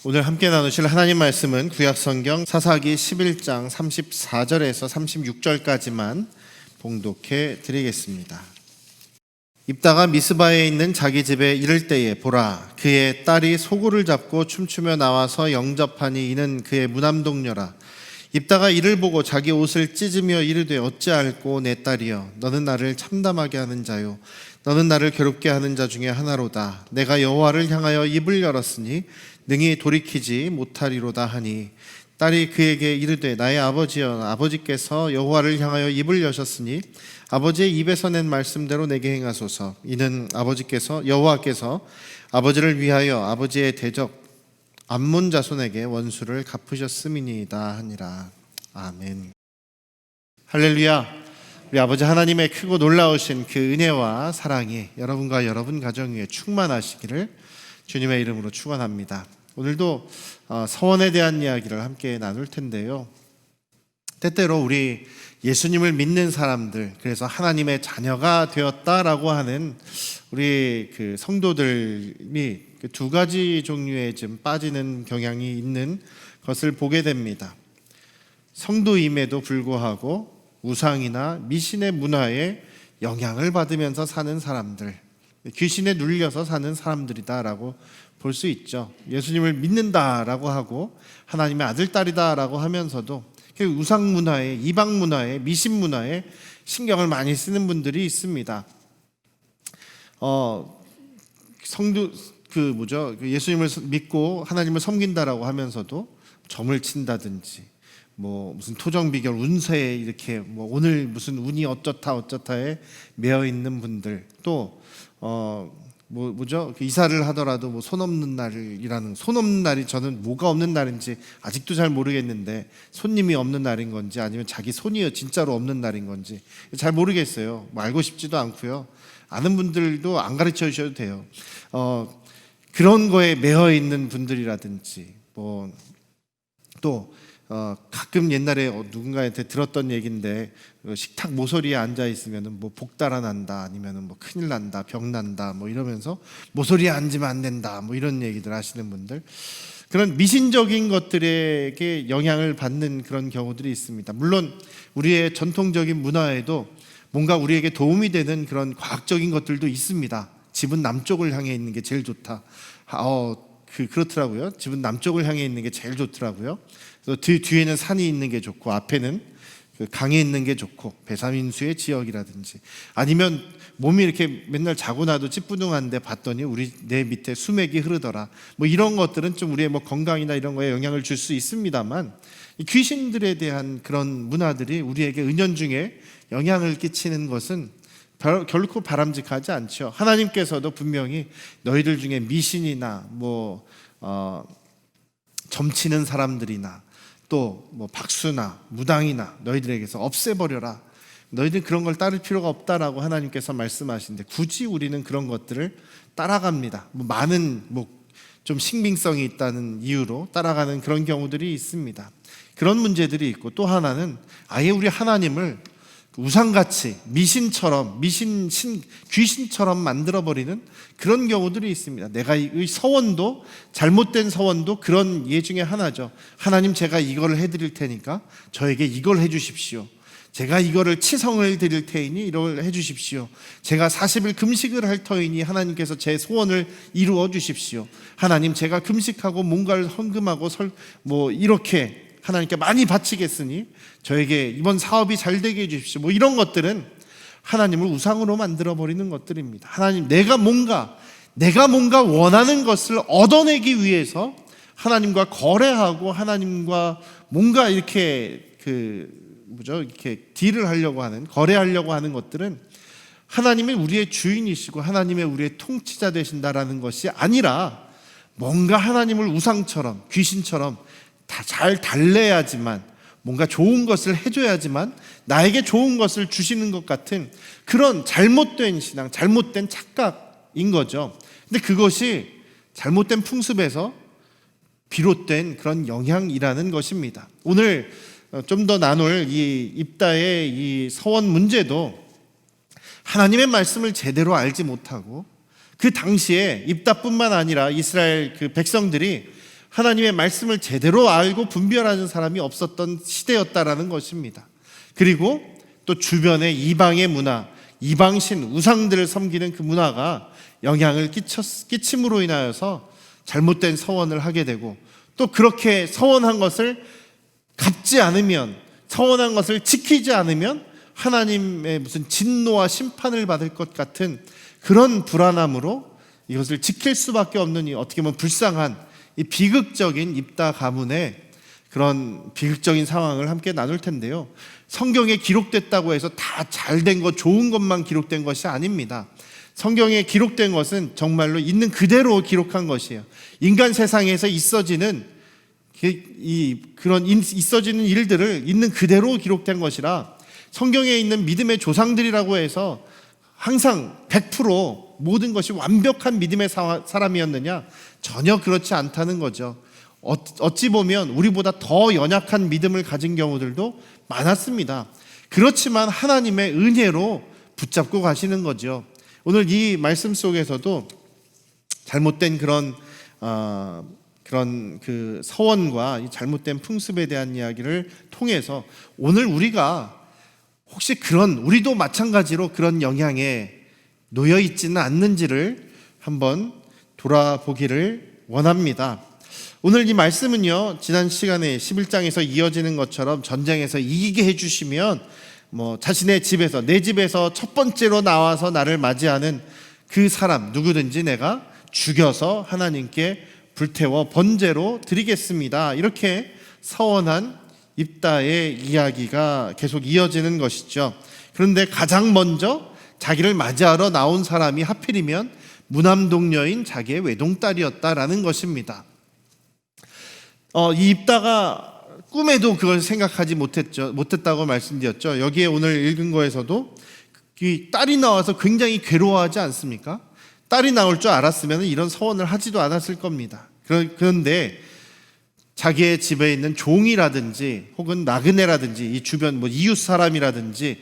오늘 함께 나누실 하나님 말씀은 구약성경 사사기 11장 34절에서 36절까지만 봉독해 드리겠습니다. 입다가 미스바에 있는 자기 집에 이를 때에 보라, 그의 딸이 소고를 잡고 춤추며 나와서 영접하니 이는 그의 무남동녀라. 입다가 이를 보고 자기 옷을 찢으며 이르되 어찌할꼬 내 딸이여, 너는 나를 참담하게 하는 자요, 너는 나를 괴롭게 하는 자 중에 하나로다. 내가 여호와를 향하여 입을 열었으니 능히 돌이키지 못하리로다 하니, 딸이 그에게 이르되 나의 아버지여, 아버지께서 여호와를 향하여 입을 여셨으니 아버지의 입에서 낸 말씀대로 내게 행하소서. 이는 여호와께서 아버지를 위하여 아버지의 대적 암몬 자손에게 원수를 갚으셨음이니이다 하니라. 아멘. 할렐루야. 우리 아버지 하나님의 크고 놀라우신 그 은혜와 사랑이 여러분과 여러분 가정 위에 충만하시기를 주님의 이름으로 축원합니다. 오늘도 서원에 대한 이야기를 함께 나눌 텐데요, 때때로 우리 예수님을 믿는 사람들, 그래서 하나님의 자녀가 되었다라고 하는 우리 그 성도들이 두 가지 종류에 좀 빠지는 경향이 있는 것을 보게 됩니다. 성도임에도 불구하고 우상이나 미신의 문화에 영향을 받으면서 사는 사람들, 귀신에 눌려서 사는 사람들이다라고 볼 수 있죠. 예수님을 믿는다라고 하고 하나님의 아들, 딸이다라고 하면서도 우상 문화에, 이방 문화에, 미신 문화에 신경을 많이 쓰는 분들이 있습니다. 예수님을 믿고 하나님을 섬긴다라고 하면서도 점을 친다든지, 무슨 토정비결 운세에 이렇게 오늘 무슨 운이 어쩌다에 매여 있는 분들, 또 이사를 하더라도 손 없는 날이라는, 손 없는 날이 저는 뭐가 없는 날인지 아직도 잘 모르겠는데, 손님이 없는 날인 건지 아니면 자기 손이 진짜로 없는 날인 건지 잘 모르겠어요. 알고 싶지도 않고요. 아는 분들도 안 가르쳐 주셔도 돼요. 그런 거에 매여 있는 분들이라든지, 또 가끔 옛날에 누군가한테 들었던 얘기인데, 식탁 모서리에 앉아 있으면 복달아 난다, 아니면 큰일 난다, 병 난다, 이러면서 모서리에 앉으면 안 된다, 이런 얘기들 하시는 분들, 그런 미신적인 것들에게 영향을 받는 그런 경우들이 있습니다. 물론 우리의 전통적인 문화에도 뭔가 우리에게 도움이 되는 그런 과학적인 것들도 있습니다. 집은 남쪽을 향해 있는 게 제일 좋다. 그렇더라고요. 집은 남쪽을 향해 있는 게 제일 좋더라고요. 그래서 뒤에는 산이 있는 게 좋고, 앞에는 강이 있는 게 좋고, 배삼인수의 지역이라든지, 아니면 몸이 이렇게 맨날 자고 나도 찌뿌둥한데 봤더니 내 밑에 수맥이 흐르더라, 이런 것들은 좀 우리의 건강이나 이런 거에 영향을 줄 수 있습니다만, 이 귀신들에 대한 그런 문화들이 우리에게 은연중에 영향을 끼치는 것은 결코 바람직하지 않죠. 하나님께서도 분명히 너희들 중에 미신이나 점치는 사람들이나 또 박수나 무당이나 너희들에게서 없애버려라, 너희들 그런 걸 따를 필요가 없다라고 하나님께서 말씀하시는데, 굳이 우리는 그런 것들을 따라갑니다. 많은 좀 신빙성이 있다는 이유로 따라가는 그런 경우들이 있습니다. 그런 문제들이 있고, 또 하나는 아예 우리 하나님을 우상같이 귀신처럼 만들어버리는 그런 경우들이 있습니다. 내가 이 서원도, 잘못된 서원도 그런 예 중에 하나죠. 하나님, 제가 이걸 해드릴 테니까 저에게 이걸 해주십시오. 제가 이거를 치성을 드릴 테이니 이걸 해주십시오. 제가 40일 금식을 할 터이니 하나님께서 제 소원을 이루어 주십시오. 하나님, 제가 금식하고 뭔가를 헌금하고 이렇게 하나님께 많이 바치겠으니 저에게 이번 사업이 잘 되게 해주십시오. 이런 것들은 하나님을 우상으로 만들어버리는 것들입니다. 하나님, 내가 뭔가 원하는 것을 얻어내기 위해서 하나님과 거래하고 하나님과 뭔가 이렇게 이렇게 딜을 하려고 하는, 거래하려고 하는 것들은 하나님이 우리의 주인이시고 하나님의 우리의 통치자 되신다라는 것이 아니라, 뭔가 하나님을 우상처럼, 귀신처럼 잘 달래야지만, 뭔가 좋은 것을 해줘야지만 나에게 좋은 것을 주시는 것 같은 그런 잘못된 신앙, 잘못된 착각인 거죠. 근데 그것이 잘못된 풍습에서 비롯된 그런 영향이라는 것입니다. 오늘 좀 더 나눌 이 입다의 이 서원 문제도 하나님의 말씀을 제대로 알지 못하고, 그 당시에 입다뿐만 아니라 이스라엘 그 백성들이 하나님의 말씀을 제대로 알고 분별하는 사람이 없었던 시대였다라는 것입니다. 그리고 또 주변의 이방의 문화, 이방신, 우상들을 섬기는 그 문화가 영향을 끼침으로 인하여서 잘못된 서원을 하게 되고, 또 그렇게 서원한 것을 갚지 않으면, 서원한 것을 지키지 않으면 하나님의 무슨 진노와 심판을 받을 것 같은 그런 불안함으로 이것을 지킬 수밖에 없는, 이 어떻게 보면 불쌍한 이 비극적인 입다 가문의 그런 비극적인 상황을 함께 나눌 텐데요. 성경에 기록됐다고 해서 다 잘된 것, 좋은 것만 기록된 것이 아닙니다. 성경에 기록된 것은 정말로 있는 그대로 기록한 것이에요. 인간 세상에서 있어지는 그런 있어지는 일들을 있는 그대로 기록된 것이라, 성경에 있는 믿음의 조상들이라고 해서 항상 100% 모든 것이 완벽한 믿음의 사람이었느냐? 전혀 그렇지 않다는 거죠. 어찌 보면 우리보다 더 연약한 믿음을 가진 경우들도 많았습니다. 그렇지만 하나님의 은혜로 붙잡고 가시는 거죠. 오늘 이 말씀 속에서도 잘못된 그런 그 서원과 이 잘못된 풍습에 대한 이야기를 통해서 오늘 우리가 혹시 우리도 마찬가지로 그런 영향에 놓여 있지는 않는지를 한번 돌아보기를 원합니다. 오늘 이 말씀은요, 지난 시간에 11장에서 이어지는 것처럼 전쟁에서 이기게 해주시면 자신의 집에서, 내 집에서 첫 번째로 나와서 나를 맞이하는 그 사람 누구든지 내가 죽여서 하나님께 불태워 번제로 드리겠습니다. 이렇게 서원한 입다의 이야기가 계속 이어지는 것이죠. 그런데 가장 먼저 자기를 맞이하러 나온 사람이 하필이면 무남동녀인 자기의 외동딸이었다라는 것입니다. 이 입다가 꿈에도 그걸 생각하지 못했다고 말씀드렸죠. 여기에 오늘 읽은 거에서도 이 딸이 나와서 굉장히 괴로워하지 않습니까? 딸이 나올 줄 알았으면 이런 서원을 하지도 않았을 겁니다. 그런데 자기의 집에 있는 종이라든지 혹은 나그네라든지 이 주변 이웃 사람이라든지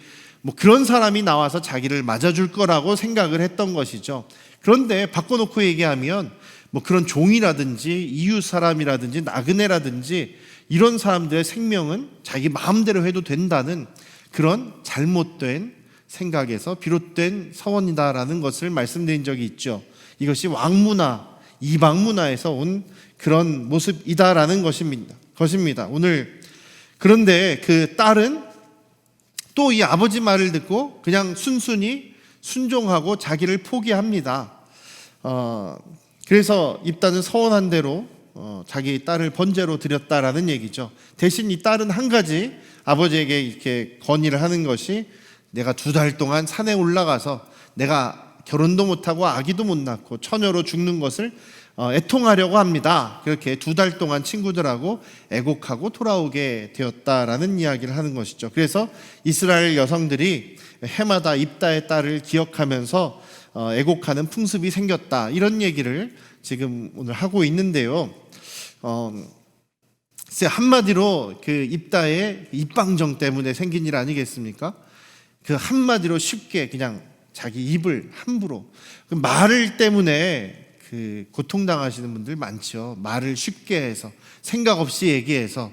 그런 사람이 나와서 자기를 맞아줄 거라고 생각을 했던 것이죠. 그런데 바꿔놓고 얘기하면 그런 종이라든지 이웃 사람이라든지 나그네라든지 이런 사람들의 생명은 자기 마음대로 해도 된다는 그런 잘못된 생각에서 비롯된 서원이다라는 것을 말씀드린 적이 있죠. 이것이 왕문화, 이방 문화에서 온 그런 모습이다라는 것입니다. 오늘 그런데 그 딸은 또 이 아버지 말을 듣고 그냥 순순히 순종하고 자기를 포기합니다. 그래서 입다는 서원한 대로 자기 딸을 번제로 드렸다라는 얘기죠. 대신 이 딸은 한 가지 아버지에게 이렇게 건의를 하는 것이, 내가 2달 동안 산에 올라가서 내가 결혼도 못하고 아기도 못 낳고 처녀로 죽는 것을 애통하려고 합니다. 그렇게 2달 동안 친구들하고 애곡하고 돌아오게 되었다라는 이야기를 하는 것이죠. 그래서 이스라엘 여성들이 해마다 입다의 딸을 기억하면서 애곡하는 풍습이 생겼다, 이런 얘기를 지금 오늘 하고 있는데요. 한마디로 그 입다의 입방정 때문에 생긴 일 아니겠습니까? 그 한마디로 쉽게 그냥 자기 입을 함부로, 그 말을 때문에 그 고통당하시는 분들 많죠. 말을 쉽게 해서 생각 없이 얘기해서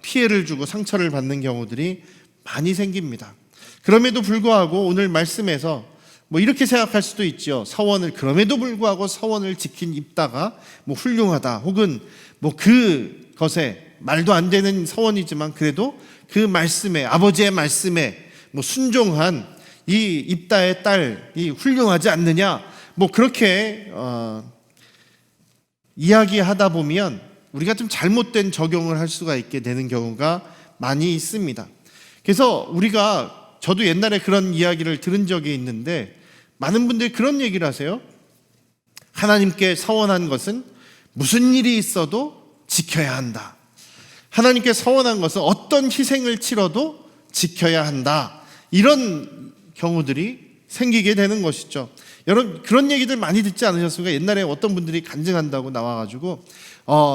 피해를 주고 상처를 받는 경우들이 많이 생깁니다. 그럼에도 불구하고 오늘 말씀에서 이렇게 생각할 수도 있죠. 그럼에도 불구하고 서원을 지킨 입다가 훌륭하다, 혹은 그것에 말도 안 되는 서원이지만 그래도 그 말씀에, 아버지의 말씀에 순종한 이 입다의 딸이 훌륭하지 않느냐, 그렇게 이야기하다 보면 우리가 좀 잘못된 적용을 할 수가 있게 되는 경우가 많이 있습니다. 그래서 저도 옛날에 그런 이야기를 들은 적이 있는데, 많은 분들이 그런 얘기를 하세요. 하나님께 서원한 것은 무슨 일이 있어도 지켜야 한다. 하나님께 서원한 것은 어떤 희생을 치러도 지켜야 한다. 이런 경우들이 생기게 되는 것이죠. 여러분, 그런 얘기들 많이 듣지 않으셨습니까? 옛날에 어떤 분들이 간증한다고 나와가지고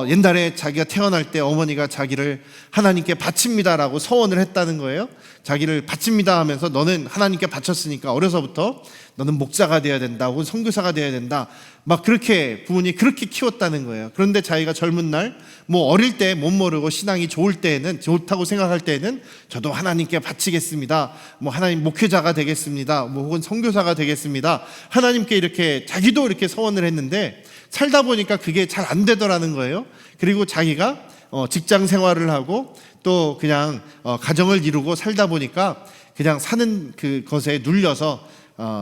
옛날에 자기가 태어날 때 어머니가 자기를 하나님께 바칩니다라고 서원을 했다는 거예요. 자기를 바칩니다 하면서 너는 하나님께 바쳤으니까 어려서부터 너는 목사가 되어야 된다 혹은 선교사가 되어야 된다 막 그렇게 부모님이 그렇게 키웠다는 거예요. 그런데 자기가 젊은 날 뭐 어릴 때 못 모르고 신앙이 좋을 때에는, 좋다고 생각할 때에는 저도 하나님께 바치겠습니다, 뭐 하나님 목회자가 되겠습니다, 뭐 혹은 선교사가 되겠습니다, 하나님께 이렇게 자기도 이렇게 서원을 했는데 살다 보니까 그게 잘 안 되더라는 거예요. 그리고 자기가 직장 생활을 하고 또 그냥 가정을 이루고 살다 보니까 그냥 사는 그것에 눌려서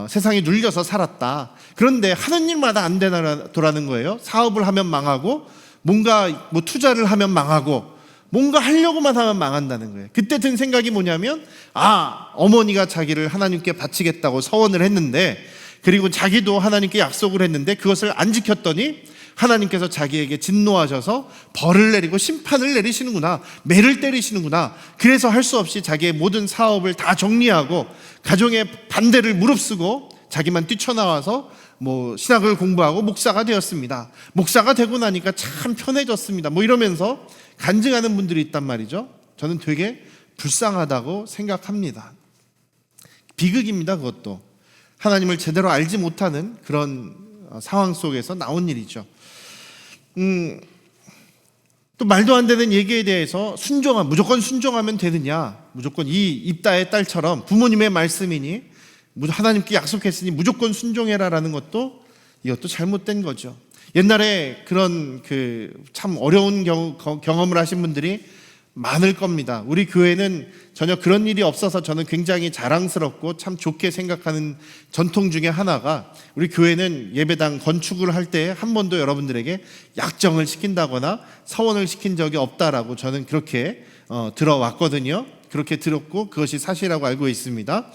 세상에 눌려서 살았다. 그런데 하는 일마다 안 되더라는 거예요. 사업을 하면 망하고, 뭔가 뭐 투자를 하면 망하고, 뭔가 하려고만 하면 망한다는 거예요. 그때 든 생각이 뭐냐면, 어머니가 자기를 하나님께 바치겠다고 서원을 했는데, 그리고 자기도 하나님께 약속을 했는데 그것을 안 지켰더니 하나님께서 자기에게 진노하셔서 벌을 내리고 심판을 내리시는구나, 매를 때리시는구나. 그래서 할 수 없이 자기의 모든 사업을 다 정리하고 가정의 반대를 무릅쓰고 자기만 뛰쳐나와서 뭐 신학을 공부하고 목사가 되었습니다. 목사가 되고 나니까 참 편해졌습니다, 뭐 이러면서 간증하는 분들이 있단 말이죠. 저는 되게 불쌍하다고 생각합니다. 비극입니다. 그것도 하나님을 제대로 알지 못하는 그런 상황 속에서 나온 일이죠. 또 말도 안 되는 얘기에 대해서 무조건 순종하면 되느냐, 무조건 이 입다의 딸처럼 부모님의 말씀이니 하나님께 약속했으니 무조건 순종해라라는 이것도 잘못된 거죠. 옛날에 그런 참 어려운 경험을 하신 분들이 많을 겁니다. 우리 교회는 전혀 그런 일이 없어서 저는 굉장히 자랑스럽고 참 좋게 생각하는 전통 중에 하나가, 우리 교회는 예배당 건축을 할 때 한 번도 여러분들에게 약정을 시킨다거나 서원을 시킨 적이 없다라고 저는 그렇게 들어왔거든요. 그렇게 들었고 그것이 사실이라고 알고 있습니다.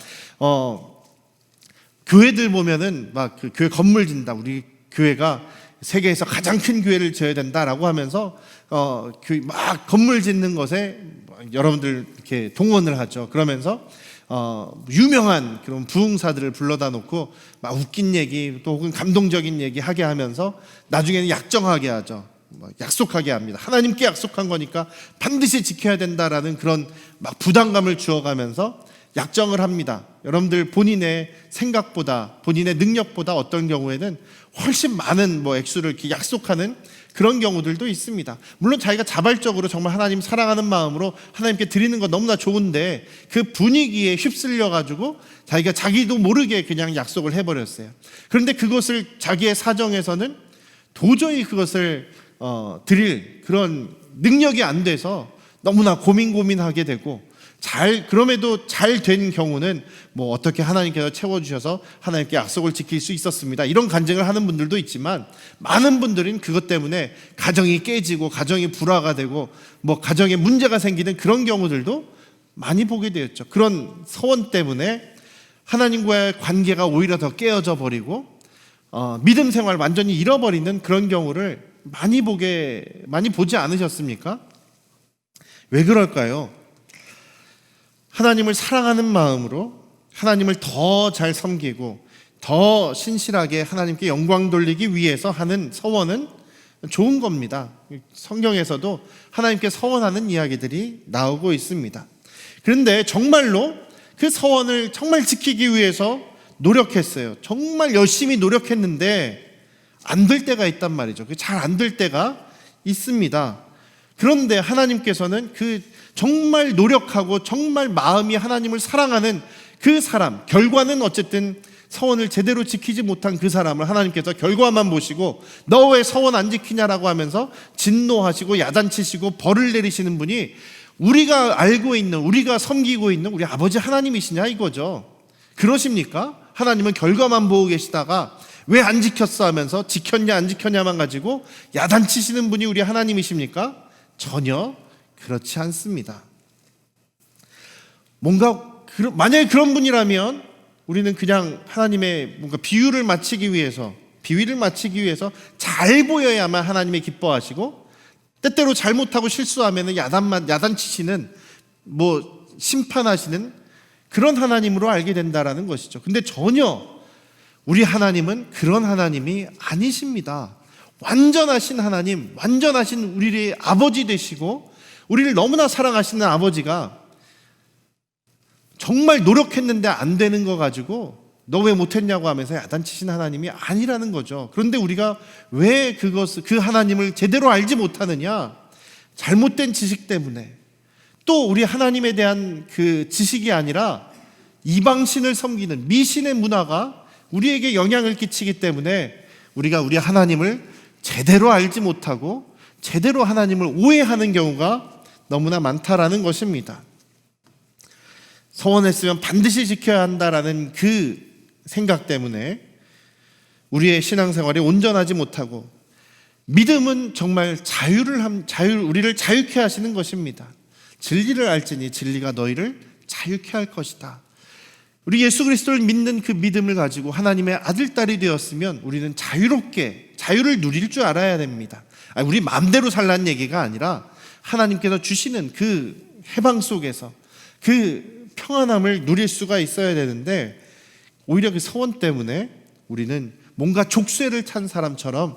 교회들 보면은 막 교회 건물 짓는다, 우리 교회가 세계에서 가장 큰 교회를 지어야 된다라고 하면서 막 건물 짓는 것에 여러분들 이렇게 동원을 하죠. 그러면서 유명한 그런 부흥사들을 불러다 놓고 막 웃긴 얘기 또 혹은 감동적인 얘기 하게 하면서 나중에는 약정하게 하죠. 약속하게 합니다. 하나님께 약속한 거니까 반드시 지켜야 된다라는 그런 막 부담감을 주어가면서 약정을 합니다. 여러분들 본인의 생각보다, 본인의 능력보다 어떤 경우에는 훨씬 많은 액수를 이렇게 약속하는 그런 경우들도 있습니다. 물론 자기가 자발적으로 정말 하나님 사랑하는 마음으로 하나님께 드리는 건 너무나 좋은데 그 분위기에 휩쓸려 가지고 자기도 모르게 그냥 약속을 해버렸어요. 그런데 그것을 자기의 사정에서는 도저히 그것을 드릴 그런 능력이 안 돼서 너무나 고민하게 되고, 그럼에도 잘 된 경우는 어떻게 하나님께서 채워주셔서 하나님께 약속을 지킬 수 있었습니다, 이런 간증을 하는 분들도 있지만, 많은 분들은 그것 때문에 가정이 깨지고 가정이 불화가 되고 가정에 문제가 생기는 그런 경우들도 많이 보게 되었죠. 그런 서원 때문에 하나님과의 관계가 오히려 더 깨어져 버리고 믿음 생활 완전히 잃어버리는 그런 경우를 많이 보지 않으셨습니까? 왜 그럴까요? 하나님을 사랑하는 마음으로 하나님을 더 잘 섬기고 더 신실하게 하나님께 영광 돌리기 위해서 하는 서원은 좋은 겁니다. 성경에서도 하나님께 서원하는 이야기들이 나오고 있습니다. 그런데 정말로 그 서원을 정말 지키기 위해서 노력했어요. 정말 열심히 노력했는데 안 될 때가 있단 말이죠. 잘 안 될 때가 있습니다. 그런데 하나님께서는 정말 노력하고 정말 마음이 하나님을 사랑하는 그 사람, 결과는 어쨌든 서원을 제대로 지키지 못한 그 사람을 하나님께서 결과만 보시고 너 왜 서원 안 지키냐라고 하면서 진노하시고 야단치시고 벌을 내리시는 분이 우리가 알고 있는, 우리가 섬기고 있는 우리 아버지 하나님이시냐 이거죠. 그러십니까? 하나님은 결과만 보고 계시다가 왜 안 지켰어 하면서 지켰냐 안 지켰냐만 가지고 야단치시는 분이 우리 하나님이십니까? 전혀 그렇지 않습니다. 만약에 그런 분이라면 우리는 그냥 하나님의 뭔가 비위를 맞추기 위해서 잘 보여야만 하나님이 기뻐하시고, 때때로 잘못하고 실수하면 야단치시는 심판하시는 그런 하나님으로 알게 된다라는 것이죠. 근데 전혀 우리 하나님은 그런 하나님이 아니십니다. 완전하신 하나님, 완전하신 우리의 아버지 되시고 우리를 너무나 사랑하시는 아버지가 정말 노력했는데 안 되는 거 가지고 너 왜 못했냐고 하면서 야단치신 하나님이 아니라는 거죠. 그런데 우리가 왜 그 하나님을 제대로 알지 못하느냐? 잘못된 지식 때문에, 또 우리 하나님에 대한 그 지식이 아니라 이방신을 섬기는 미신의 문화가 우리에게 영향을 끼치기 때문에 우리가 우리 하나님을 제대로 알지 못하고 제대로 하나님을 오해하는 경우가 너무나 많다라는 것입니다. 서원했으면 반드시 지켜야 한다라는 그 생각 때문에 우리의 신앙생활이 온전하지 못하고, 믿음은 정말 우리를 자유케 하시는 것입니다. 진리를 알지니 진리가 너희를 자유케 할 것이다. 우리 예수 그리스도를 믿는 그 믿음을 가지고 하나님의 아들, 딸이 되었으면 우리는 자유롭게 자유를 누릴 줄 알아야 됩니다. 우리 마음대로 살라는 얘기가 아니라 하나님께서 주시는 그 해방 속에서 그 평안함을 누릴 수가 있어야 되는데, 오히려 그 서원 때문에 우리는 뭔가 족쇄를 찬 사람처럼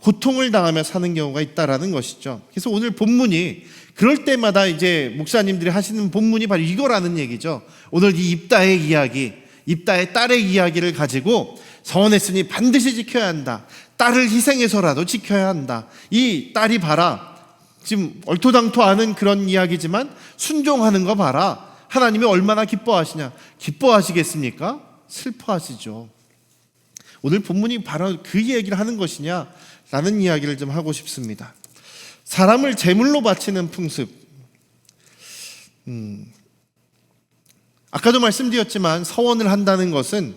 고통을 당하며 사는 경우가 있다라는 것이죠. 그래서 오늘 본문이 그럴 때마다 이제 목사님들이 하시는 본문이 바로 이거라는 얘기죠. 오늘 이 입다의 이야기, 입다의 딸의 이야기를 가지고 서원했으니 반드시 지켜야 한다. 딸을 희생해서라도 지켜야 한다. 이 딸이 봐라, 지금 얼토당토 않은 그런 이야기지만 순종하는 거 봐라. 하나님이 얼마나 기뻐하시냐. 기뻐하시겠습니까? 슬퍼하시죠. 오늘 본문이 바로 그 얘기를 하는 것이냐 라는 이야기를 좀 하고 싶습니다. 사람을 제물로 바치는 풍습, 아까도 말씀드렸지만 서원을 한다는 것은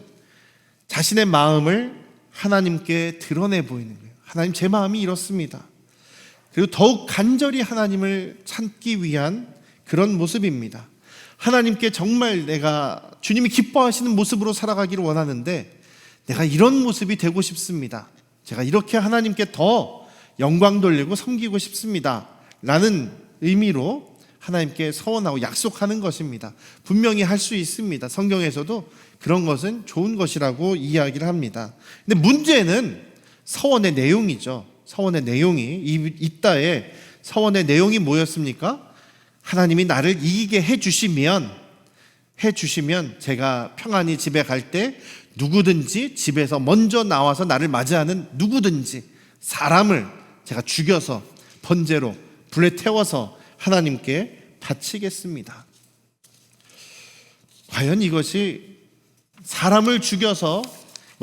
자신의 마음을 하나님께 드러내 보이는 거예요. 하나님, 제 마음이 이렇습니다. 그리고 더욱 간절히 하나님을 찾기 위한 그런 모습입니다. 하나님께 정말 내가 주님이 기뻐하시는 모습으로 살아가기를 원하는데 내가 이런 모습이 되고 싶습니다. 제가 이렇게 하나님께 더 영광 돌리고 섬기고 싶습니다 라는 의미로 하나님께 서원하고 약속하는 것입니다. 분명히 할 수 있습니다. 성경에서도 그런 것은 좋은 것이라고 이야기를 합니다. 근데 문제는 서원의 내용이죠. 서원의 내용이, 이따의 서원의 내용이 뭐였습니까? 하나님이 나를 이기게 해주시면 제가 평안히 집에 갈 때 누구든지 집에서 먼저 나와서 나를 맞이하는 누구든지 사람을 제가 죽여서 번제로 불에 태워서 하나님께 바치겠습니다. 과연 이것이 사람을 죽여서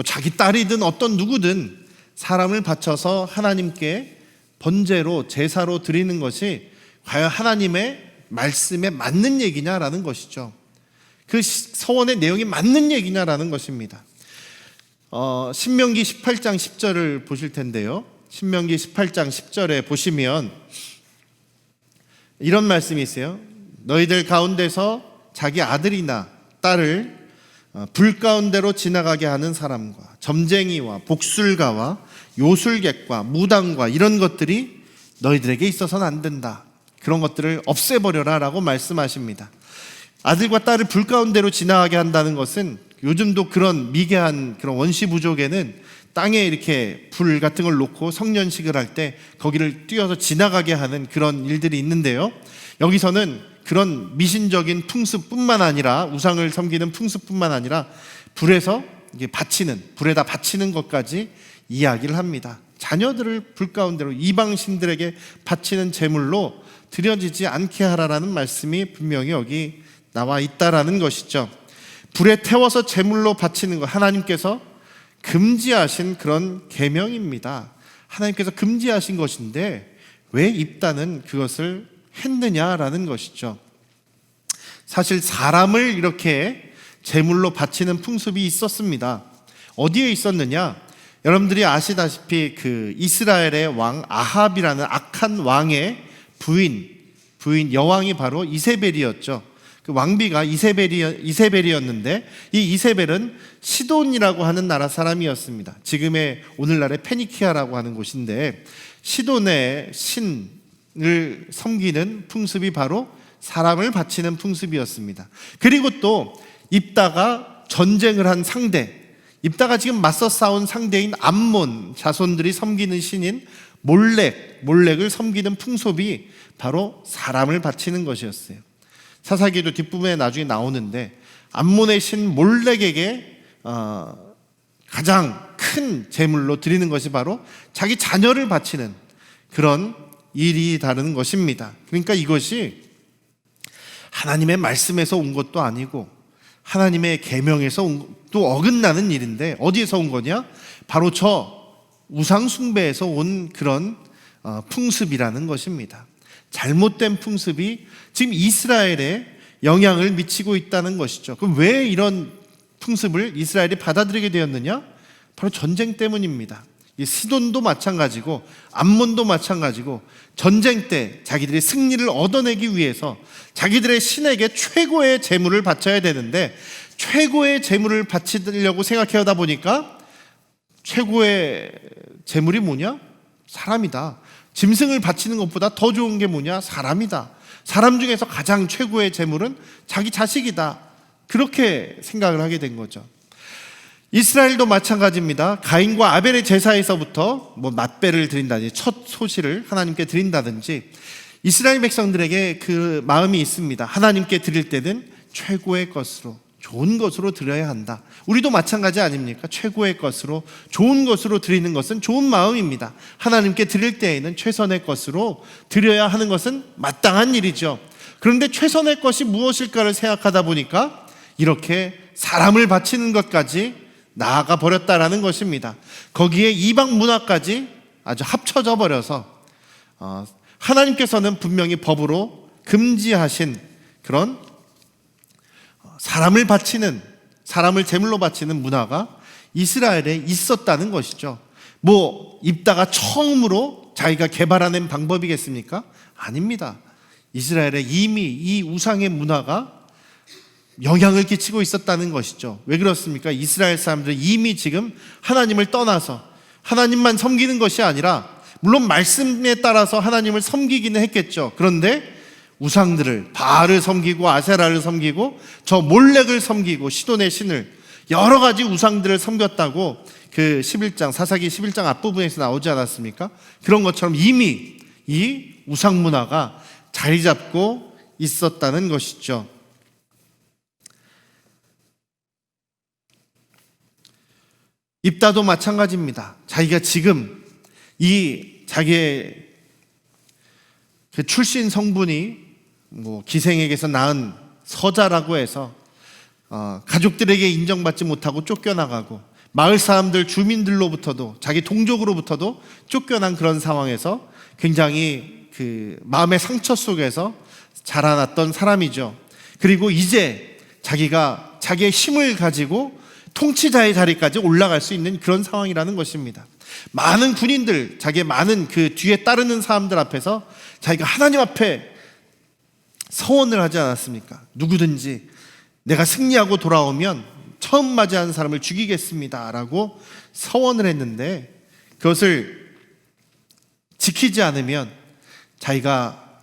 자기 딸이든 어떤 누구든 사람을 바쳐서 하나님께 번제로 제사로 드리는 것이 과연 하나님의 말씀에 맞는 얘기냐라는 것이죠. 그 서원의 내용이 맞는 얘기냐라는 것입니다. 신명기 18장 10절을 보실 텐데요. 신명기 18장 10절에 보시면 이런 말씀이 있어요. 너희들 가운데서 자기 아들이나 딸을 불 가운데로 지나가게 하는 사람과 점쟁이와 복술가와 요술객과 무당과 이런 것들이 너희들에게 있어서는 안 된다. 그런 것들을 없애버려라 라고 말씀하십니다. 아들과 딸을 불 가운데로 지나가게 한다는 것은 요즘도 그런 미개한 그런 원시 부족에는 땅에 이렇게 불 같은 걸 놓고 성년식을 할 때 거기를 뛰어서 지나가게 하는 그런 일들이 있는데요. 여기서는 그런 미신적인 풍습뿐만 아니라 우상을 섬기는 풍습뿐만 아니라 불에서 불에다 바치는 것까지 이야기를 합니다. 자녀들을 불 가운데로 이방신들에게 바치는 제물로 드려지지 않게 하라라는 말씀이 분명히 여기 나와 있다라는 것이죠. 불에 태워서 제물로 바치는 것, 하나님께서 금지하신 그런 계명입니다. 하나님께서 금지하신 것인데 왜 입다는 그것을 했느냐라는 것이죠. 사실 사람을 이렇게 제물로 바치는 풍습이 있었습니다. 어디에 있었느냐? 여러분들이 아시다시피 그 이스라엘의 왕 아합이라는 악한 왕의 부인 여왕이 바로 이세벨이었죠. 그 왕비가 이세벨이었는데 이 이세벨은 시돈이라고 하는 나라 사람이었습니다. 지금의 오늘날의 페니키아라고 하는 곳인데 시돈의 신을 섬기는 풍습이 바로 사람을 바치는 풍습이었습니다. 그리고 또 입다가 전쟁을 한 상대, 입다가 지금 맞서 싸운 상대인 암몬 자손들이 섬기는 신인 몰렉을 섬기는 풍습이 바로 사람을 바치는 것이었어요. 사사기도 뒷부분에 나중에 나오는데 암몬의 신 몰렉에게 가장 큰 제물로 드리는 것이 바로 자기 자녀를 바치는 그런 일이 다른 것입니다. 그러니까 이것이 하나님의 말씀에서 온 것도 아니고 하나님의 계명에서 또 어긋나는 일인데 어디에서 온 거냐? 바로 저 우상 숭배에서 온 그런 풍습이라는 것입니다. 잘못된 풍습이 지금 이스라엘에 영향을 미치고 있다는 것이죠. 그럼 왜 이런 풍습을 이스라엘이 받아들이게 되었느냐? 바로 전쟁 때문입니다. 시돈도 마찬가지고 암몬도 마찬가지고 전쟁 때 자기들이 승리를 얻어내기 위해서 자기들의 신에게 최고의 제물을 바쳐야 되는데 최고의 제물을 바치려고 생각하다 보니까 최고의 제물이 뭐냐? 사람이다. 짐승을 바치는 것보다 더 좋은 게 뭐냐? 사람이다. 사람 중에서 가장 최고의 제물은 자기 자식이다. 그렇게 생각을 하게 된 거죠. 이스라엘도 마찬가지입니다. 가인과 아벨의 제사에서부터 맛배를 드린다든지 첫 소시를 하나님께 드린다든지 이스라엘 백성들에게 그 마음이 있습니다. 하나님께 드릴 때는 최고의 것으로 좋은 것으로 드려야 한다. 우리도 마찬가지 아닙니까? 최고의 것으로 좋은 것으로 드리는 것은 좋은 마음입니다. 하나님께 드릴 때에는 최선의 것으로 드려야 하는 것은 마땅한 일이죠. 그런데 최선의 것이 무엇일까를 생각하다 보니까 이렇게 사람을 바치는 것까지 나아가 버렸다라는 것입니다. 거기에 이방 문화까지 아주 합쳐져 버려서 하나님께서는 분명히 법으로 금지하신 그런 사람을 바치는, 사람을 제물로 바치는 문화가 이스라엘에 있었다는 것이죠. 입다가 처음으로 자기가 개발해낸 방법이겠습니까? 아닙니다. 이스라엘에 이미 이 우상의 문화가 영향을 끼치고 있었다는 것이죠. 왜 그렇습니까? 이스라엘 사람들은 이미 지금 하나님을 떠나서 하나님만 섬기는 것이 아니라 물론 말씀에 따라서 하나님을 섬기기는 했겠죠. 그런데 우상들을 바알을 섬기고 아세라를 섬기고 저 몰렉을 섬기고 시돈의 신을 여러 가지 우상들을 섬겼다고 그 11장 사사기 11장 앞부분에서 나오지 않았습니까? 그런 것처럼 이미 이 우상 문화가 자리 잡고 있었다는 것이죠. 입다도 마찬가지입니다. 자기가 지금 이 자기의 그 출신 성분이 기생에게서 낳은 서자라고 해서 가족들에게 인정받지 못하고 쫓겨나가고 마을 사람들 주민들로부터도 자기 동족으로부터도 쫓겨난 그런 상황에서 굉장히 그 마음의 상처 속에서 자라났던 사람이죠. 그리고 이제 자기가 자기의 힘을 가지고 통치자의 자리까지 올라갈 수 있는 그런 상황이라는 것입니다. 많은 군인들, 자기의 많은 그 뒤에 따르는 사람들 앞에서 자기가 하나님 앞에 서원을 하지 않았습니까? 누구든지 내가 승리하고 돌아오면 처음 맞이하는 사람을 죽이겠습니다 라고 서원을 했는데 그것을 지키지 않으면 자기가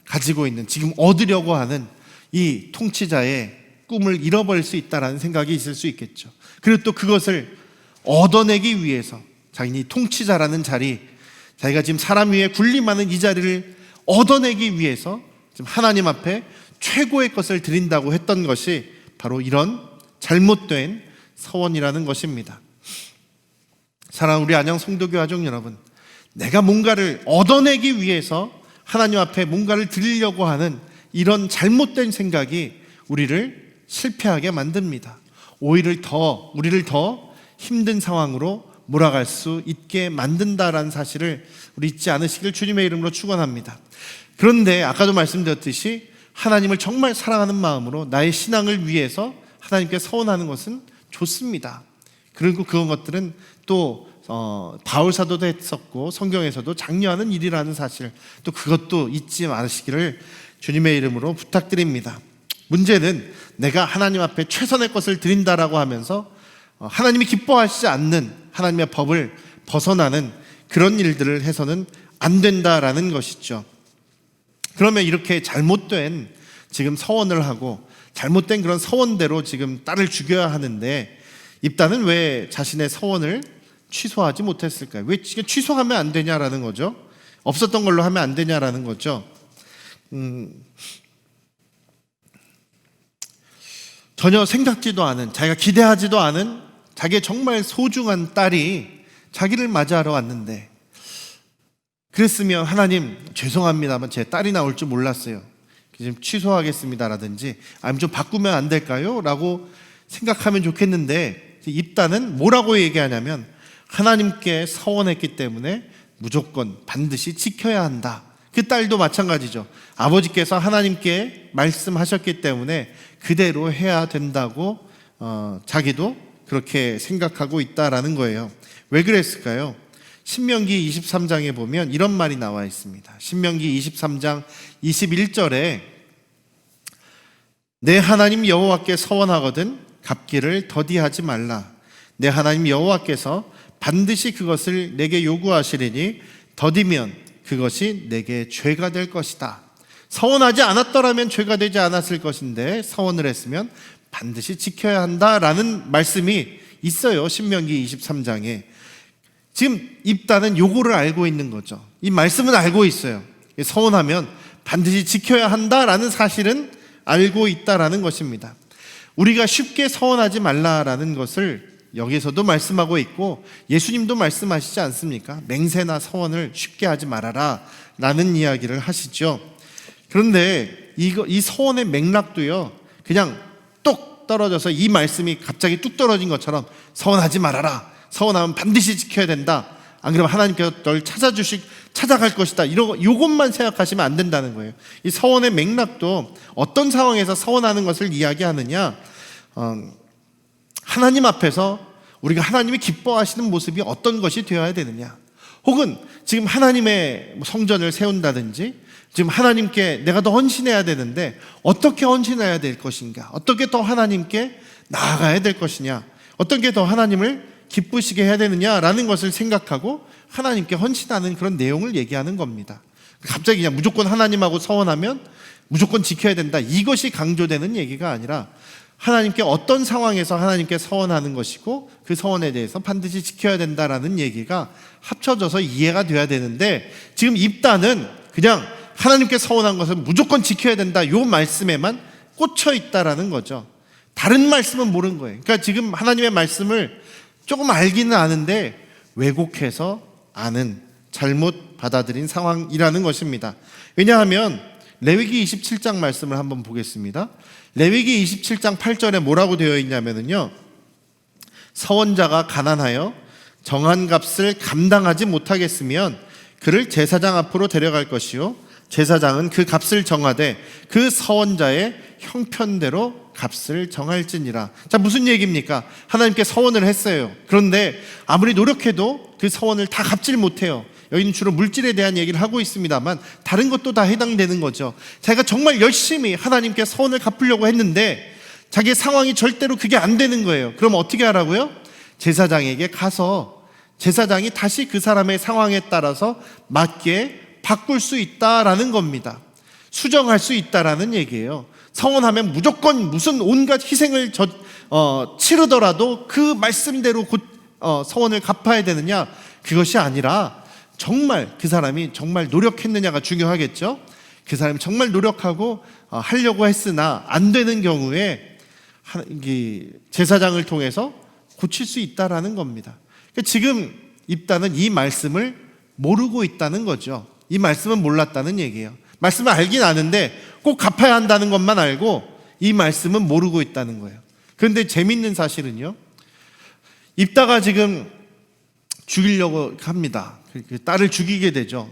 가지고 있는 지금 얻으려고 하는 이 통치자의 꿈을 잃어버릴 수 있다는 생각이 있을 수 있겠죠. 그리고 또 그것을 얻어내기 위해서 자기는 통치자라는 자리, 자기가 지금 사람 위에 군림하는 이 자리를 얻어내기 위해서 지금 하나님 앞에 최고의 것을 드린다고 했던 것이 바로 이런 잘못된 서원이라는 것입니다. 사랑하는 우리 안양 성도교 가족 여러분, 내가 뭔가를 얻어내기 위해서 하나님 앞에 뭔가를 드리려고 하는 이런 잘못된 생각이 우리를 실패하게 만듭니다. 오히려 우리를 더 힘든 상황으로 몰아갈 수 있게 만든다라는 사실을 우리 잊지 않으시길 주님의 이름으로 축원합니다. 그런데 아까도 말씀드렸듯이 하나님을 정말 사랑하는 마음으로 나의 신앙을 위해서 하나님께 서원하는 것은 좋습니다. 그리고 그런 것들은 또 바울 사도도 했었고 성경에서도 장려하는 일이라는 사실, 또 그것도 잊지 마시기를 주님의 이름으로 부탁드립니다. 문제는 내가 하나님 앞에 최선의 것을 드린다라고 하면서 하나님이 기뻐하시지 않는 하나님의 법을 벗어나는 그런 일들을 해서는 안 된다라는 것이죠. 그러면 이렇게 잘못된 지금 서원을 하고 잘못된 그런 서원대로 지금 딸을 죽여야 하는데 입다는 왜 자신의 서원을 취소하지 못했을까요? 왜 취소하면 안 되냐라는 거죠. 없었던 걸로 하면 안 되냐라는 거죠. 전혀 생각지도 않은, 자기가 기대하지도 않은 자기의 정말 소중한 딸이 자기를 맞이하러 왔는데, 그랬으면 하나님 죄송합니다만 제 딸이 나올 줄 몰랐어요, 지금 취소하겠습니다라든지 아니면 좀 바꾸면 안 될까요? 라고 생각하면 좋겠는데, 입다는 뭐라고 얘기하냐면 하나님께 서원했기 때문에 무조건 반드시 지켜야 한다. 그 딸도 마찬가지죠. 아버지께서 하나님께 말씀하셨기 때문에 그대로 해야 된다고 자기도 그렇게 생각하고 있다라는 거예요. 왜 그랬을까요? 신명기 23장에 보면 이런 말이 나와 있습니다. 신명기 23장 21절에 내 하나님 여호와께 서원하거든 갚기를 더디하지 말라. 내 하나님 여호와께서 반드시 그것을 내게 요구하시리니 더디면 그것이 내게 죄가 될 것이다. 서원하지 않았더라면 죄가 되지 않았을 것인데 서원을 했으면 반드시 지켜야 한다라는 말씀이 있어요. 신명기 23장에. 지금 입다는 요거를 알고 있는 거죠. 이 말씀은 알고 있어요. 서원하면 반드시 지켜야 한다라는 사실은 알고 있다라는 것입니다. 우리가 쉽게 서원하지 말라라는 것을 여기서도 말씀하고 있고 예수님도 말씀하시지 않습니까? 맹세나 서원을 쉽게 하지 말아라 라는 이야기를 하시죠. 그런데 이 서원의 맥락도요, 그냥 똑 떨어져서 이 말씀이 갑자기 뚝 떨어진 것처럼 서원하지 말아라, 서원하면 반드시 지켜야 된다, 안 그러면 하나님께서 널 찾아갈 것이다, 요것만 생각하시면 안 된다는 거예요. 이 서원의 맥락도 어떤 상황에서 서원하는 것을 이야기하느냐, 하나님 앞에서 우리가 하나님이 기뻐하시는 모습이 어떤 것이 되어야 되느냐, 혹은 지금 하나님의 성전을 세운다든지 지금 하나님께 내가 더 헌신해야 되는데 어떻게 헌신해야 될 것인가, 어떻게 더 하나님께 나아가야 될 것이냐, 어떻게 더 하나님을 기쁘시게 해야 되느냐라는 것을 생각하고 하나님께 헌신하는 그런 내용을 얘기하는 겁니다. 갑자기 그냥 무조건 하나님하고 서원하면 무조건 지켜야 된다, 이것이 강조되는 얘기가 아니라 하나님께 어떤 상황에서 하나님께 서원하는 것이고 그 서원에 대해서 반드시 지켜야 된다라는 얘기가 합쳐져서 이해가 돼야 되는데, 지금 입다는 그냥 하나님께 서원한 것을 무조건 지켜야 된다, 요 말씀에만 꽂혀 있다라는 거죠. 다른 말씀은 모르는 거예요. 그러니까 지금 하나님의 말씀을 조금 알기는 아는데 왜곡해서 아는, 잘못 받아들인 상황이라는 것입니다. 왜냐하면 레위기 27장 말씀을 한번 보겠습니다. 레위기 27장 8절에 뭐라고 되어 있냐면요, 서원자가 가난하여 정한 값을 감당하지 못하겠으면 그를 제사장 앞으로 데려갈 것이요 제사장은 그 값을 정하되 그 서원자의 형편대로 값을 정할지니라. 자, 무슨 얘기입니까? 하나님께 서원을 했어요. 그런데 아무리 노력해도 그 서원을 다 갚질 못해요. 여기는 주로 물질에 대한 얘기를 하고 있습니다만 다른 것도 다 해당되는 거죠. 자기가 정말 열심히 하나님께 서원을 갚으려고 했는데 자기의 상황이 절대로 그게 안 되는 거예요. 그럼 어떻게 하라고요? 제사장에게 가서 제사장이 다시 그 사람의 상황에 따라서 맞게 바꿀 수 있다라는 겁니다. 수정할 수 있다라는 얘기예요. 서원하면 무조건 무슨 온갖 희생을 치르더라도 그 말씀대로 서원을 갚아야 되느냐, 그것이 아니라 정말 그 사람이 정말 노력했느냐가 중요하겠죠. 그 사람이 정말 노력하고 하려고 했으나 안 되는 경우에 제사장을 통해서 고칠 수 있다라는 겁니다. 지금 입다는 이 말씀을 모르고 있다는 거죠. 이 말씀은 몰랐다는 얘기예요. 말씀을 알긴 아는데 꼭 갚아야 한다는 것만 알고 이 말씀은 모르고 있다는 거예요. 그런데 재밌는 사실은요, 입다가 지금 죽이려고 합니다. 딸을 죽이게 되죠.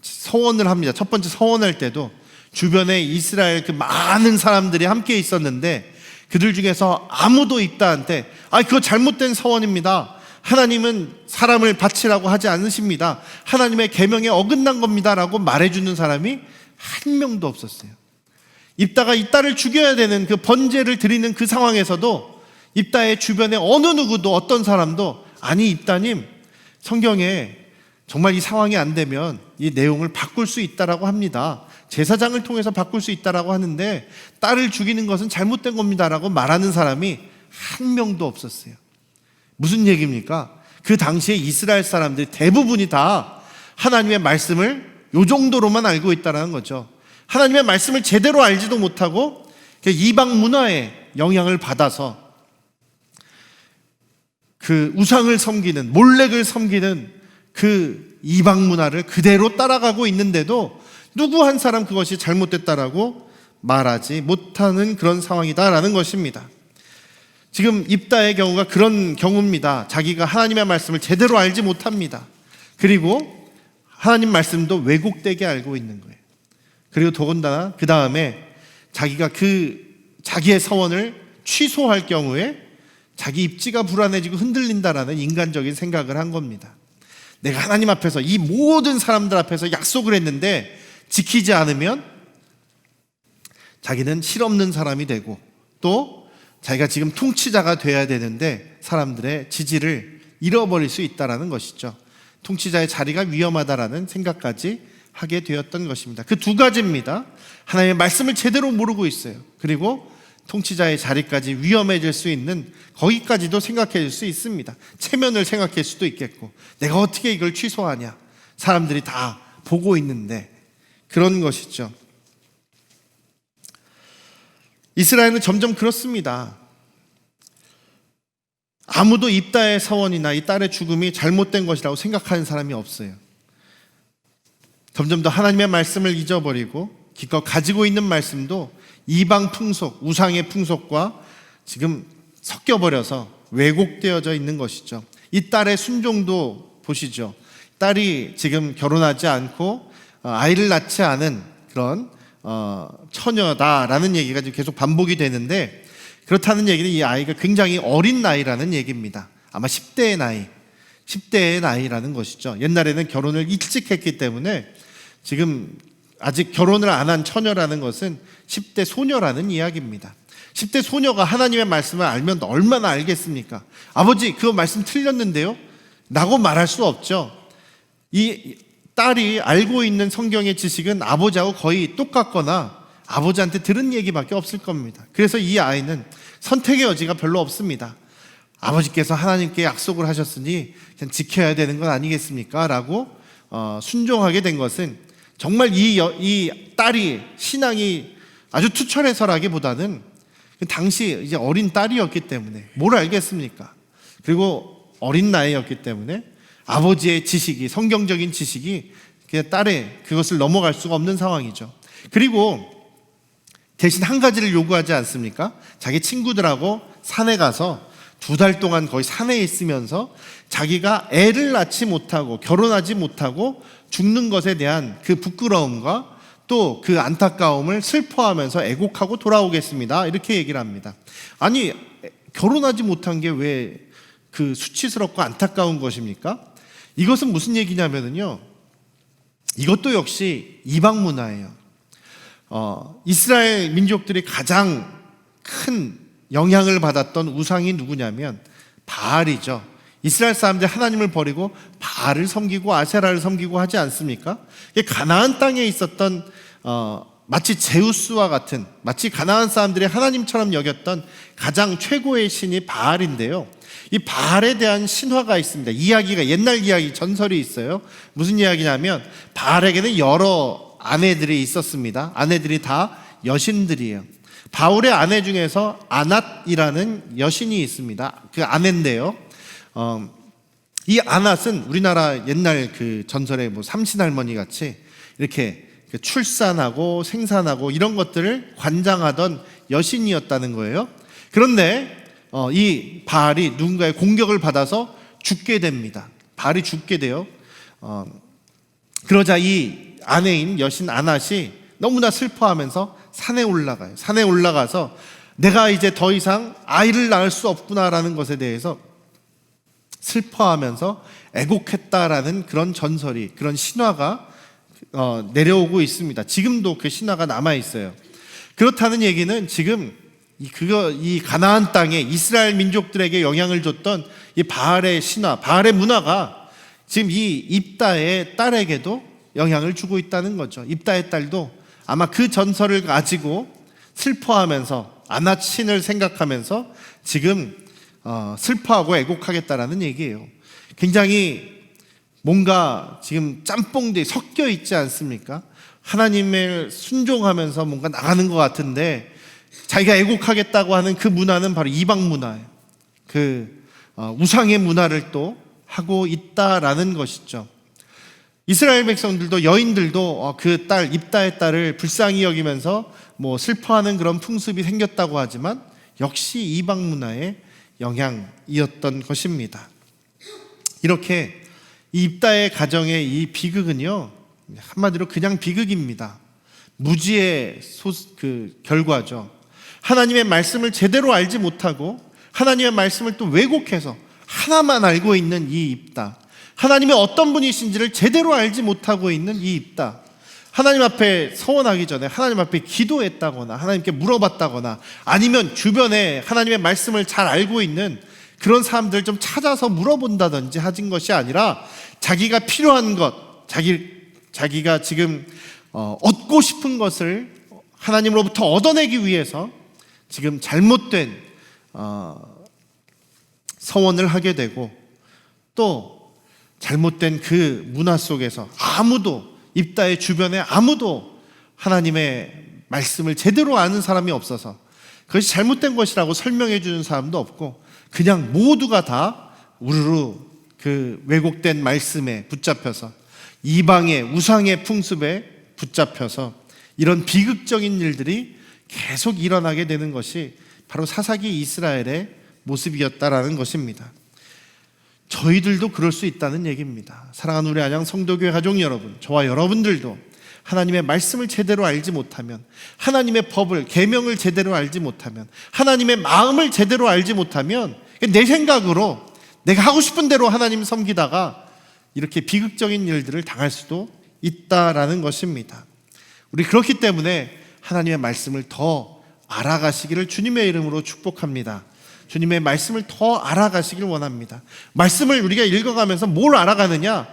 서원을 합니다. 첫 번째 서원할 때도 주변에 이스라엘 그 많은 사람들이 함께 있었는데 그들 중에서 아무도 입다한테 그거 잘못된 서원입니다, 하나님은 사람을 바치라고 하지 않으십니다, 하나님의 계명에 어긋난 겁니다 라고 말해주는 사람이 한 명도 없었어요. 입다가 이 딸을 죽여야 되는 그 번제를 드리는 그 상황에서도 입다의 주변에 어느 누구도, 어떤 사람도 아니 입다님, 성경에 정말 이 상황이 안 되면 이 내용을 바꿀 수 있다라고 합니다, 제사장을 통해서 바꿀 수 있다라고 하는데 딸을 죽이는 것은 잘못된 겁니다라고 말하는 사람이 한 명도 없었어요. 무슨 얘기입니까? 그 당시에 이스라엘 사람들이 대부분이 다 하나님의 말씀을 요 정도로만 알고 있다는 거죠. 하나님의 말씀을 제대로 알지도 못하고 이방 문화에 영향을 받아서 그 우상을 섬기는, 몰렉을 섬기는 그 이방 문화를 그대로 따라가고 있는데도 누구 한 사람 그것이 잘못됐다라고 말하지 못하는 그런 상황이다라는 것입니다. 지금 입다의 경우가 그런 경우입니다. 자기가 하나님의 말씀을 제대로 알지 못합니다. 그리고 하나님 말씀도 왜곡되게 알고 있는 거예요. 그리고 더군다나 그 다음에 자기가 자기의 서원을 취소할 경우에 자기 입지가 불안해지고 흔들린다라는 인간적인 생각을 한 겁니다. 내가 하나님 앞에서 이 모든 사람들 앞에서 약속을 했는데 지키지 않으면 자기는 실없는 사람이 되고, 또 자기가 지금 통치자가 돼야 되는데 사람들의 지지를 잃어버릴 수 있다는 것이죠. 통치자의 자리가 위험하다라는 생각까지 하게 되었던 것입니다. 그 두 가지입니다. 하나님의 말씀을 제대로 모르고 있어요. 그리고 통치자의 자리까지 위험해질 수 있는, 거기까지도 생각해 수 있습니다. 체면을 생각할 수도 있겠고, 내가 어떻게 이걸 취소하냐, 사람들이 다 보고 있는데, 그런 것이죠. 이스라엘은 점점 그렇습니다. 아무도 입다의 서원이나 이 딸의 죽음이 잘못된 것이라고 생각하는 사람이 없어요. 점점 더 하나님의 말씀을 잊어버리고 기껏 가지고 있는 말씀도 이방 풍속, 우상의 풍속과 지금 섞여버려서 왜곡되어져 있는 것이죠. 이 딸의 순종도 보시죠. 딸이 지금 결혼하지 않고 아이를 낳지 않은 그런 처녀다라는 얘기가 지금 계속 반복이 되는데, 그렇다는 얘기는 이 아이가 굉장히 어린 나이라는 얘기입니다. 아마 10대의 나이라는 것이죠. 옛날에는 결혼을 일찍 했기 때문에 지금 아직 결혼을 안 한 처녀라는 것은 10대 소녀라는 이야기입니다. 10대 소녀가 하나님의 말씀을 알면 얼마나 알겠습니까? 아버지, 그 말씀 틀렸는데요? 라고 말할 수 없죠. 이 딸이 알고 있는 성경의 지식은 아버지하고 거의 똑같거나 아버지한테 들은 얘기밖에 없을 겁니다. 그래서 이 아이는 선택의 여지가 별로 없습니다. 아버지께서 하나님께 약속을 하셨으니 그냥 지켜야 되는 건 아니겠습니까? 라고 순종하게 된 것은, 정말 이 딸이 신앙이 아주 투철해서라기보다는 당시 이제 어린 딸이었기 때문에 뭘 알겠습니까? 그리고 어린 나이였기 때문에 아버지의 지식이, 성경적인 지식이 그냥 딸의 그것을 넘어갈 수가 없는 상황이죠. 그리고 대신 한 가지를 요구하지 않습니까? 자기 친구들하고 산에 가서 2달 동안 거의 산에 있으면서 자기가 애를 낳지 못하고 결혼하지 못하고 죽는 것에 대한 그 부끄러움과 또 그 안타까움을 슬퍼하면서 애곡하고 돌아오겠습니다, 이렇게 얘기를 합니다. 아니, 결혼하지 못한 게 왜 그 수치스럽고 안타까운 것입니까? 이것은 무슨 얘기냐면요, 이것도 역시 이방 문화예요. 이스라엘 민족들이 가장 큰 영향을 받았던 우상이 누구냐면 바알이죠. 이스라엘 사람들이 하나님을 버리고 바알을 섬기고 아세라를 섬기고 하지 않습니까? 가나안 땅에 있었던 마치 제우스와 같은, 마치 가나안 사람들이 하나님처럼 여겼던 가장 최고의 신이 바알인데요, 이 바알에 대한 신화가 있습니다. 이야기가, 옛날 이야기, 전설이 있어요. 무슨 이야기냐면 바알에게는 여러 아내들이 있었습니다. 아내들이 다 여신들이에요. 바울의 아내 중에서 아낫이라는 여신이 있습니다. 그 아내인데요, 이 아낫은 우리나라 옛날 그 전설의 뭐 삼신할머니 같이 이렇게 출산하고 생산하고 이런 것들을 관장하던 여신이었다는 거예요. 그런데 이 바알이 누군가의 공격을 받아서 죽게 됩니다. 바알이 죽게 돼요. 그러자 이 아내인 여신 아낫이 너무나 슬퍼하면서 산에 올라가요. 산에 올라가서 내가 이제 더 이상 아이를 낳을 수 없구나라는 것에 대해서 슬퍼하면서 애곡했다라는 그런 전설이, 그런 신화가 내려오고 있습니다. 지금도 그 신화가 남아 있어요. 그렇다는 얘기는 지금 이 가나안 땅에 이스라엘 민족들에게 영향을 줬던 이 바알의 신화, 바알의 문화가 지금 이 입다의 딸에게도 영향을 주고 있다는 거죠. 입다의 딸도 아마 그 전설을 가지고 슬퍼하면서 아낫 신을 생각하면서 지금 슬퍼하고 애곡하겠다라는 얘기예요. 굉장히 뭔가 지금 짬뽕들이 섞여 있지 않습니까? 하나님을 순종하면서 뭔가 나가는 것 같은데 자기가 애곡하겠다고 하는 그 문화는 바로 이방 문화예요. 우상의 문화를 또 하고 있다라는 것이죠. 이스라엘 백성들도 여인들도 그 딸 입다의 딸을 불쌍히 여기면서 슬퍼하는 그런 풍습이 생겼다고 하지만 역시 이방 문화의 영향이었던 것입니다. 이렇게 이 입다의 가정의 이 비극은요, 한마디로 그냥 비극입니다. 무지의 결과죠. 하나님의 말씀을 제대로 알지 못하고 하나님의 말씀을 또 왜곡해서 하나만 알고 있는 이 입다, 하나님의 어떤 분이신지를 제대로 알지 못하고 있는 이 입다, 하나님 앞에 서원하기 전에 하나님 앞에 기도했다거나 하나님께 물어봤다거나 아니면 주변에 하나님의 말씀을 잘 알고 있는 그런 사람들 좀 찾아서 물어본다든지 하진 것이 아니라 자기가 필요한 것, 자기가 지금 얻고 싶은 것을 하나님으로부터 얻어내기 위해서 지금 잘못된 서원을 하게 되고, 또 잘못된 그 문화 속에서 입다의 주변에 아무도 하나님의 말씀을 제대로 아는 사람이 없어서 그것이 잘못된 것이라고 설명해 주는 사람도 없고 그냥 모두가 다 우르르 그 왜곡된 말씀에 붙잡혀서 이방의 우상의 풍습에 붙잡혀서 이런 비극적인 일들이 계속 일어나게 되는 것이 바로 사사기 이스라엘의 모습이었다라는 것입니다. 저희들도 그럴 수 있다는 얘기입니다. 사랑하는 우리 안양 성도교회 가족 여러분, 저와 여러분들도 하나님의 말씀을 제대로 알지 못하면, 하나님의 법을, 계명을 제대로 알지 못하면, 하나님의 마음을 제대로 알지 못하면 내 생각으로 내가 하고 싶은 대로 하나님 섬기다가 이렇게 비극적인 일들을 당할 수도 있다라는 것입니다. 우리 그렇기 때문에 하나님의 말씀을 더 알아가시기를 주님의 이름으로 축복합니다. 주님의 말씀을 더 알아가시길 원합니다. 말씀을 우리가 읽어가면서 뭘 알아가느냐?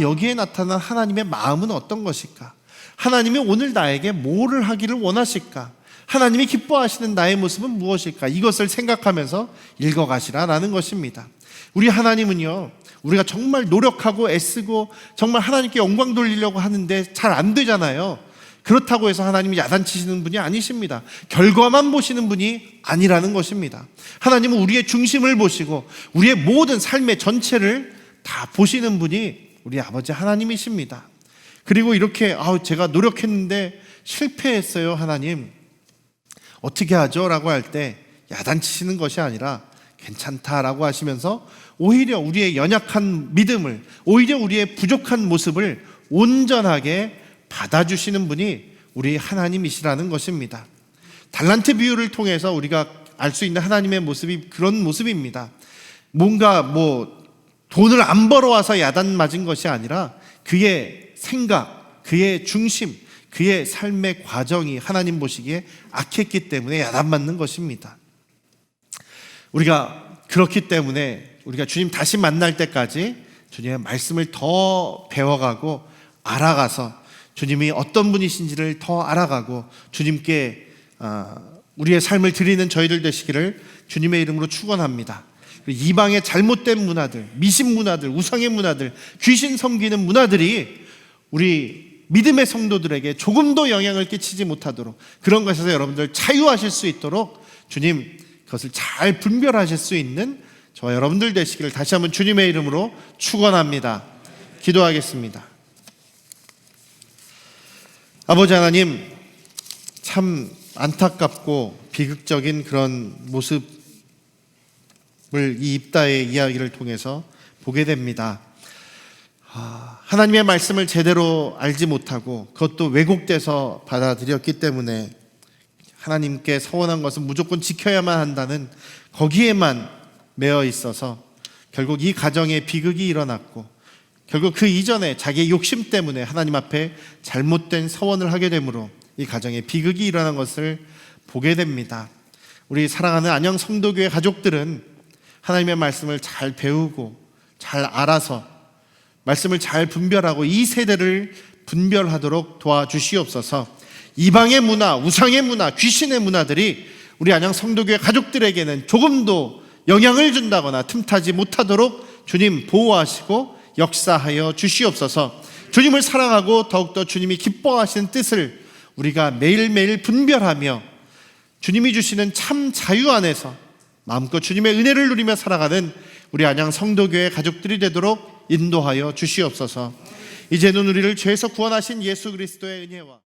여기에 나타난 하나님의 마음은 어떤 것일까? 하나님이 오늘 나에게 뭐를 하기를 원하실까? 하나님이 기뻐하시는 나의 모습은 무엇일까? 이것을 생각하면서 읽어가시라라는 것입니다. 우리 하나님은요, 우리가 정말 노력하고 애쓰고 정말 하나님께 영광 돌리려고 하는데 잘 안 되잖아요. 그렇다고 해서 하나님이 야단치시는 분이 아니십니다. 결과만 보시는 분이 아니라는 것입니다. 하나님은 우리의 중심을 보시고 우리의 모든 삶의 전체를 다 보시는 분이 우리 아버지 하나님이십니다. 그리고 이렇게 제가 노력했는데 실패했어요, 하나님 어떻게 하죠? 라고 할 때 야단치시는 것이 아니라 괜찮다라고 하시면서 오히려 우리의 연약한 믿음을, 오히려 우리의 부족한 모습을 온전하게 받아주시는 분이 우리 하나님이시라는 것입니다. 달란트 비유를 통해서 우리가 알 수 있는 하나님의 모습이 그런 모습입니다. 뭔가 돈을 안 벌어와서 야단 맞은 것이 아니라 그의 생각, 그의 중심, 그의 삶의 과정이 하나님 보시기에 악했기 때문에 야단 맞는 것입니다. 우리가 그렇기 때문에 우리가 주님 다시 만날 때까지 주님의 말씀을 더 배워가고 알아가서 주님이 어떤 분이신지를 더 알아가고 주님께 우리의 삶을 드리는 저희들 되시기를 주님의 이름으로 축원합니다. 이방의 잘못된 문화들, 미신 문화들, 우상의 문화들, 귀신 섬기는 문화들이 우리 믿음의 성도들에게 조금도 영향을 끼치지 못하도록, 그런 것에서 여러분들 자유하실 수 있도록 주님 그것을 잘 분별하실 수 있는 저와 여러분들 되시기를 다시 한번 주님의 이름으로 축원합니다. 기도하겠습니다. 아버지 하나님, 참 안타깝고 비극적인 그런 모습을 이 입다의 이야기를 통해서 보게 됩니다. 하나님의 말씀을 제대로 알지 못하고 그것도 왜곡돼서 받아들였기 때문에 하나님께 서원한 것은 무조건 지켜야만 한다는 거기에만 매여 있어서 결국 이 가정에 비극이 일어났고, 결국 그 이전에 자기의 욕심 때문에 하나님 앞에 잘못된 서원을 하게 되므로 이 가정에 비극이 일어난 것을 보게 됩니다. 우리 사랑하는 안양 성도교회 가족들은 하나님의 말씀을 잘 배우고 잘 알아서 말씀을 잘 분별하고 이 세대를 분별하도록 도와주시옵소서. 이방의 문화, 우상의 문화, 귀신의 문화들이 우리 안양 성도교회 가족들에게는 조금도 영향을 준다거나 틈타지 못하도록 주님 보호하시고 역사하여 주시옵소서. 주님을 사랑하고 더욱더 주님이 기뻐하시는 뜻을 우리가 매일매일 분별하며 주님이 주시는 참 자유 안에서 마음껏 주님의 은혜를 누리며 살아가는 우리 안양 성도교회 가족들이 되도록 인도하여 주시옵소서. 이제는 우리를 죄에서 구원하신 예수 그리스도의 은혜와